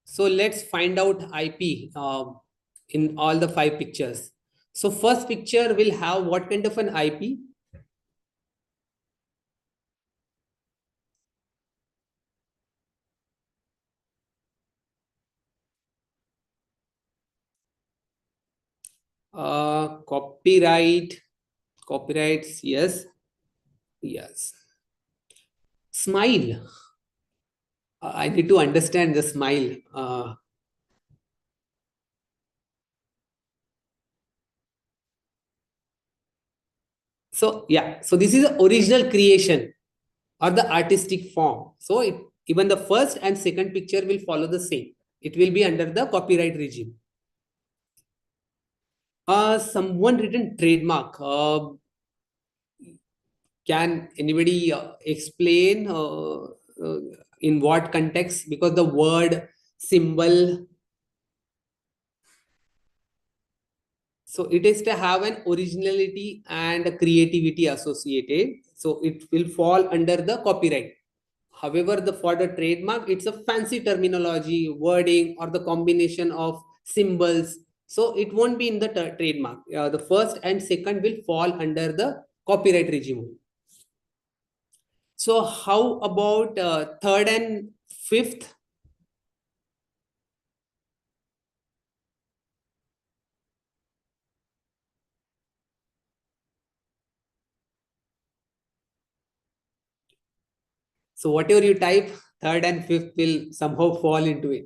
so let's find out IP in all the five pictures. So first picture will have what kind of an IP? Copyrights, yes, yes. Smile. I need to understand the smile. So yeah, so this is the original creation or the artistic form. So even the first and second picture will follow the same. It will be under the copyright regime. Someone written trademark. Can anybody explain in what context? Because the word, symbol, so it is to have an originality and creativity associated. So it will fall under the copyright. However, for the trademark, it's a fancy terminology, wording, or the combination of symbols. So it won't be in the trademark. The first and second will fall under the copyright regime. So how about third and fifth? So whatever you type, third and fifth will somehow fall into it.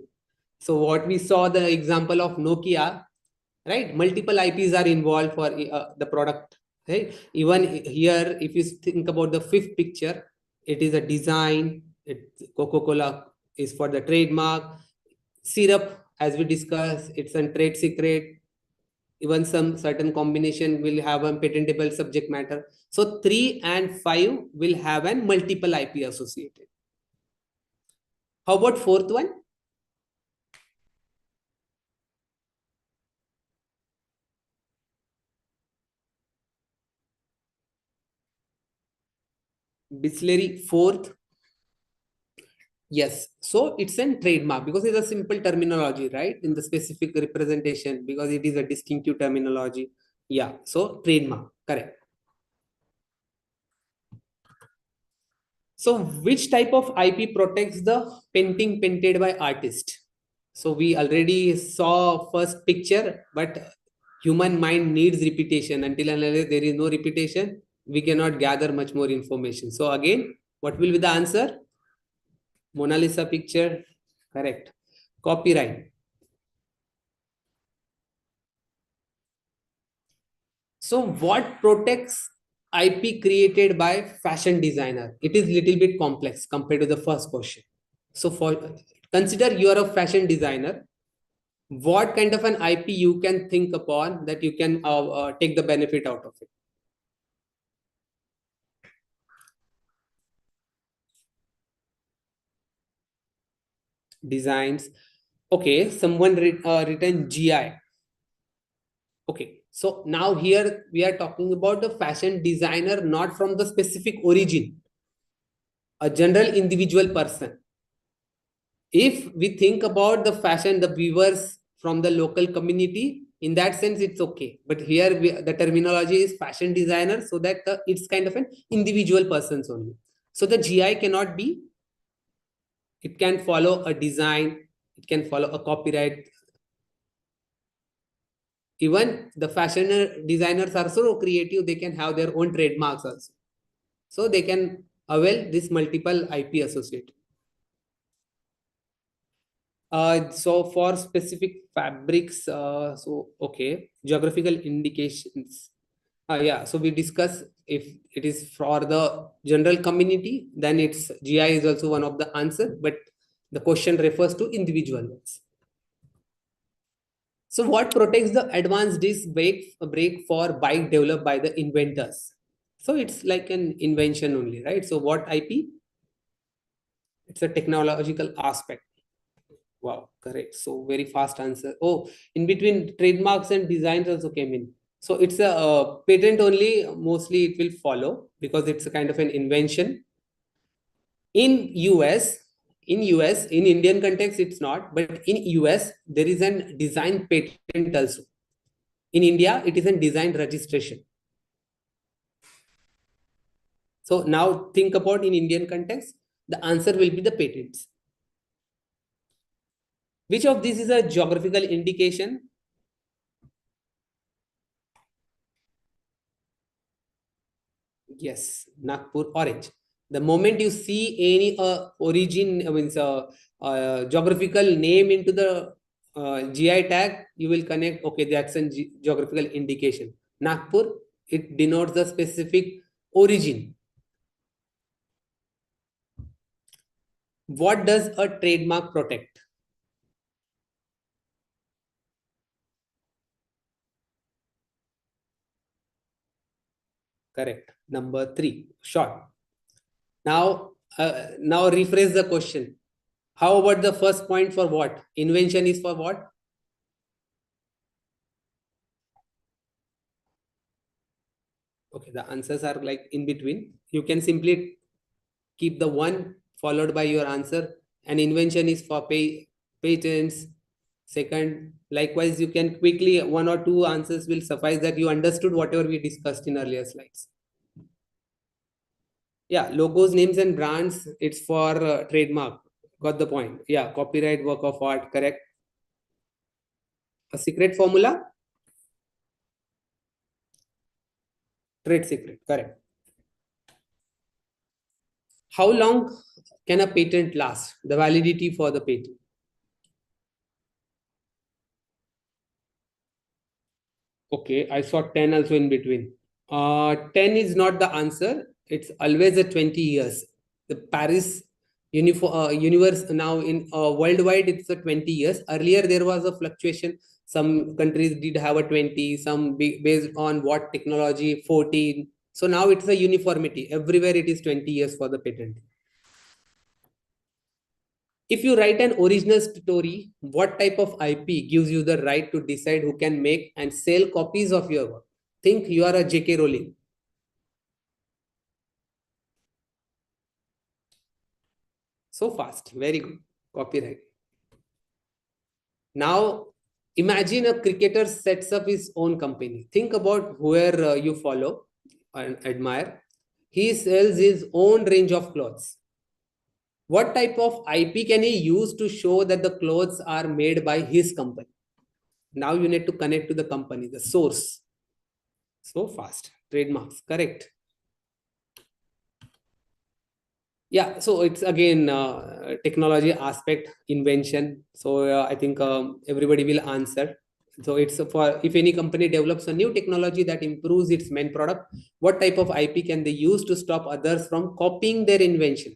So what we saw the example of Nokia, right? Multiple IPs are involved for the product, right? Even here, if you think about the fifth picture, it is a design. Coca-Cola is for the trademark. Syrup, as we discussed, it's a trade secret. Even some certain combination will have a patentable subject matter. So 3 and 5 will have an multiple IP associated. How about fourth one? Distillery, fourth. Yes. So it's a trademark because it's a simple terminology, right? In the specific representation, because it is a distinctive terminology. Yeah. So trademark, correct. So which type of IP protects the painting painted by artist? So we already saw first picture, but human mind needs repetition. Until and unless there is no repetition, we cannot gather much more information. So again, what will be the answer? Mona Lisa picture, correct. Copyright. So what protects IP created by fashion designer? It is little bit complex compared to the first question. So for consider you are a fashion designer. What kind of an IP you can think upon that you can take the benefit out of it? Designs. Okay, someone written GI. Okay, so now here we are talking about the fashion designer, not from the specific origin, a general individual person. If we think about the fashion, the viewers from the local community, in that sense it's okay, but here the terminology is fashion designer, so that it's kind of an individual persons only. So the GI cannot be, it can follow a design, it can follow a copyright. Even the fashion designers are so creative, they can have their own trademarks also. So they can avail this multiple IP associate. So for specific fabrics, so okay, geographical indications. Yeah, so we discuss if it is for the general community, then it's GI is also one of the answer, but the question refers to individual ones. So what protects the advanced disc brake for bike developed by the inventors? So it's like an invention only, right? So what IP? It's a technological aspect. Wow, correct. So very fast answer. Oh, in between trademarks and designs also came in. So it's a patent only. Mostly it will follow because it's a kind of an invention. In US, in Indian context, it's not. But in US, there is an design patent also. In India, it is a design registration. So now think about in Indian context, the answer will be the patents. Which of these is a geographical indication? Yes, Nagpur orange. The moment you see any origin, I mean, geographical name into the GI tag, you will connect, okay, that's a geographical indication. Nagpur, it denotes the specific origin. What does a trademark protect? Correct. Number three, short. Now rephrase the question. How about the first point for what? Invention is for what? Okay, the answers are like in between. You can simply keep the one followed by your answer. An invention is for patents. Second, likewise, you can quickly one or two answers will suffice that you understood whatever we discussed in earlier slides. Yeah, logos, names, and brands. It's for trademark. Got the point. Yeah, copyright, work of art. Correct. A secret formula, trade secret. Correct. How long can a patent last? The validity for the patent. Okay, I saw 10 also in between. 10 is not the answer. It's always a 20 years. The Paris universe now in worldwide, it's a 20 years. Earlier, there was a fluctuation. Some countries did have a 20, some based on what technology, 14. So now it's a uniformity. Everywhere it is 20 years for the patent. If you write an original story, what type of IP gives you the right to decide who can make and sell copies of your work? Think you are a J.K. Rowling. So fast, very good. Copyright. Now, imagine a cricketer sets up his own company. Think about where you follow and admire. He sells his own range of clothes. What type of IP can he use to show that the clothes are made by his company? Now you need to connect to the company, the source. So fast. Trademarks. Correct. Yeah, so it's again technology aspect, invention. So I think everybody will answer. So it's for if any company develops a new technology that improves its main product, what type of IP can they use to stop others from copying their invention?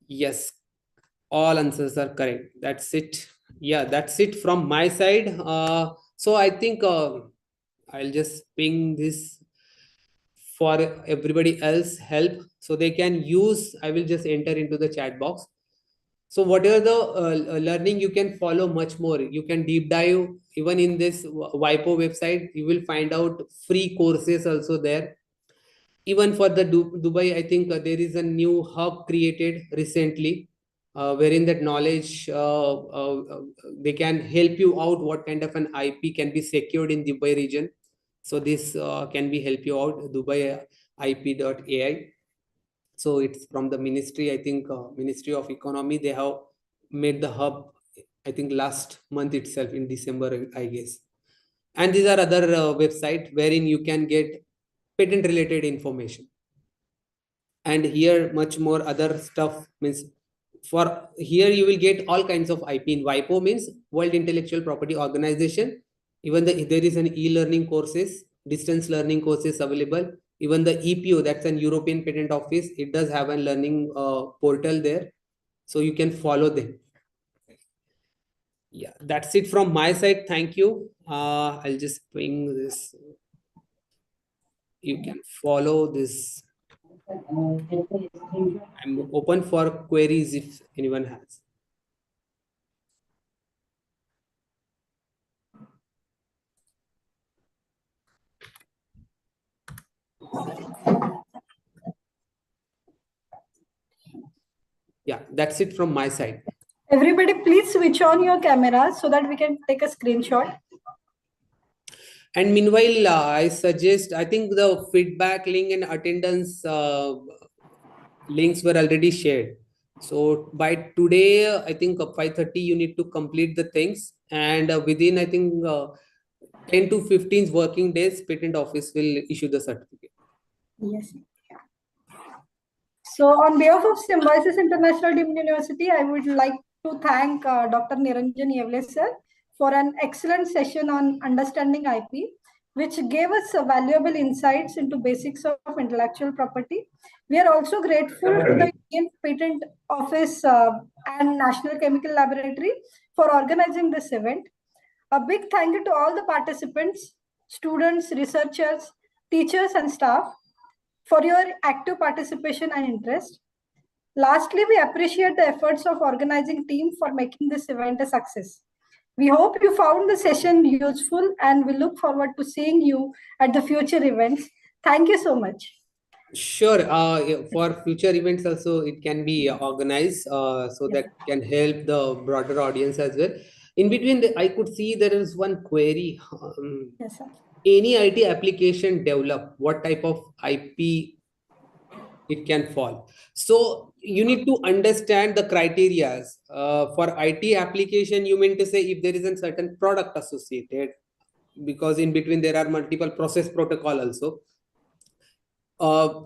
Yes, all answers are correct. That's it. Yeah, that's it from my side. So I think I'll just ping this for everybody else help so they can use. I will just enter into the chat box. So whatever the learning, you can follow much more. You can deep dive even in this WIPO website. You will find out free courses also there. Even for the Dubai, I think there is a new hub created recently, wherein that knowledge they can help you out what kind of an IP can be secured in Dubai region. So this can be help you out. Dubai IP.ai. So it's from the ministry. I think Ministry of Economy. They have made the hub. I think last month itself in December, I guess. And these are other website wherein you can get patent related information. And here much more other stuff means, for here you will get all kinds of IP. In WIPO means World Intellectual Property Organization. Even there is an e-learning courses, distance learning courses available. Even the EPO, that's an European Patent Office, it does have a learning portal there, so you can follow them. Yeah, that's it from my side. Thank you. I'll just bring this. You can follow this. I'm open for queries if anyone has. Yeah, that's it from my side. Everybody, please switch on your cameras so that we can take a screenshot. And meanwhile, I suggest, I think the feedback link and attendance links were already shared. So by today, I think 5:30, you need to complete the things. And within, I think, 10 to 15 working days, patent office will issue the certificate. Yes. So on behalf of Symbiosis International Deemed University, I would like to thank Dr. Niranjan Yevle sir for an excellent session on understanding IP, which gave us valuable insights into basics of intellectual property. We are also grateful to the Indian Patent Office and National Chemical Laboratory for organizing this event. A big thank you to all the participants, students, researchers, teachers, and staff for your active participation and interest. Lastly, we appreciate the efforts of organizing team for making this event a success. We hope you found the session useful and we look forward to seeing you at the future events. Thank you so much. Sure. For future events also, it can be organized so that can help the broader audience as well. In between, I could see there is one query. Yes, sir. Any IT application develop, what type of IP it can fall? So you need to understand the criteria. For IT application, you mean to say if there is a certain product associated, because in between there are multiple process protocol also.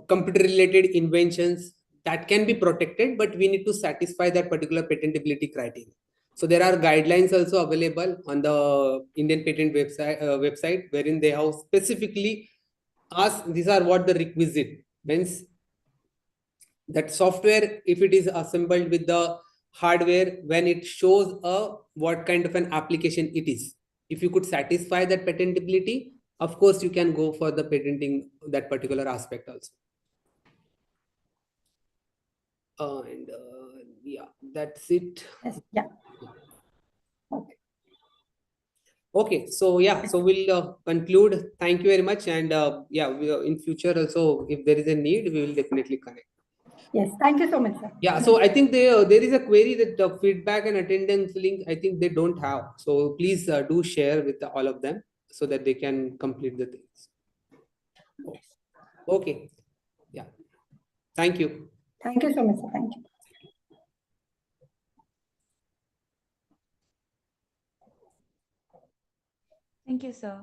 Computer related inventions that can be protected, but we need to satisfy that particular patentability criteria. So there are guidelines also available on the Indian patent website wherein they have specifically asked these are what the requisite means. That software, if it is assembled with the hardware, when it shows what kind of an application it is, if you could satisfy that patentability, of course you can go for the patenting that particular aspect also. And yeah, that's it. Yes, yeah. Okay, so yeah, so we'll conclude. Thank you very much. And yeah, in future also, if there is a need, we will definitely connect. Yes, thank you so much, sir. Yeah, so I think there is a query that the feedback and attendance link, I think they don't have. So please do share with all of them so that they can complete the things. Okay. Yeah. Thank you. Thank you so much, sir. Thank you. Thank you, sir.